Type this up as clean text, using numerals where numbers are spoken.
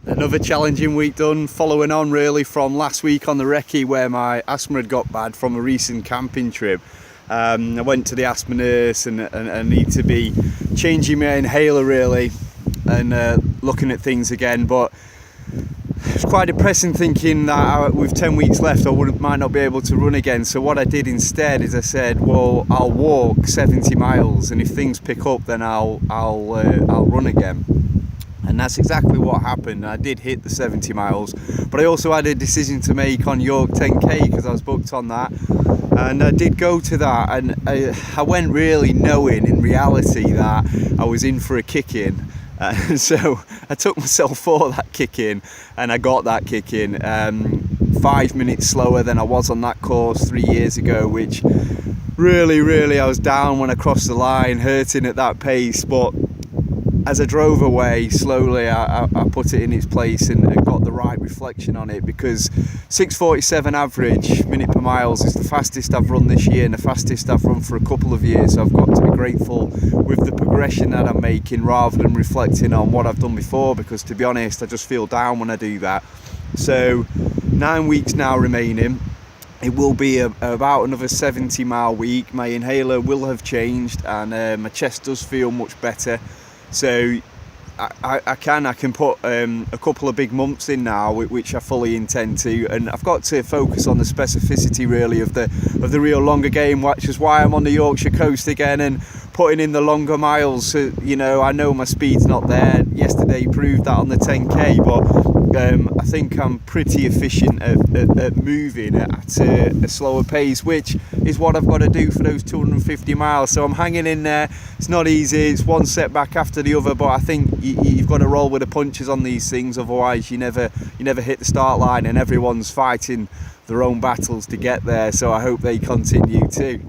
Another challenging week done, following on really from last week on the recce where my asthma had got bad from a recent camping trip. I went to the asthma nurse and I need to be changing my inhaler really and looking at things again, but it's quite depressing thinking that with 10 weeks left I might not be able to run again. So what I did instead is I said, well, I'll walk 70 miles and if things pick up then I'll run again. And that's exactly what happened. I did hit the 70 miles, but I also had a decision to make on York 10k because I was booked on that. And I did go to that, and I went really knowing in reality that I was in for a kick-in. So I took myself for that kick-in, and I got that kick-in 5 minutes slower than I was on that course 3 years ago, which really I was down when I crossed the line, hurting at that pace. But as I drove away slowly, I put it in its place and got the right reflection on it, because 6:47 average minute per miles is the fastest I've run this year and the fastest I've run for a couple of years. So I've got to be grateful with the progression that I'm making rather than reflecting on what I've done before, because to be honest I just feel down when I do that. So 9 weeks now remaining. It will be about another 70-mile week. My inhaler will have changed and my chest does feel much better. So I can put a couple of big months in now, which I fully intend to, and I've got to focus on the specificity really of the real longer game, which is why I'm on the Yorkshire coast again and putting in the longer miles. So, you know, I know my speed's not there. Yesterday proved that on the 10k, but I think I'm pretty efficient at moving at a slower pace, which is what I've got to do for those 250 miles. So I'm hanging in there. It's not easy, it's one setback after the other, but I think you've got to roll with the punches on these things, otherwise you never hit the start line, and everyone's fighting their own battles to get there. So I hope they continue too.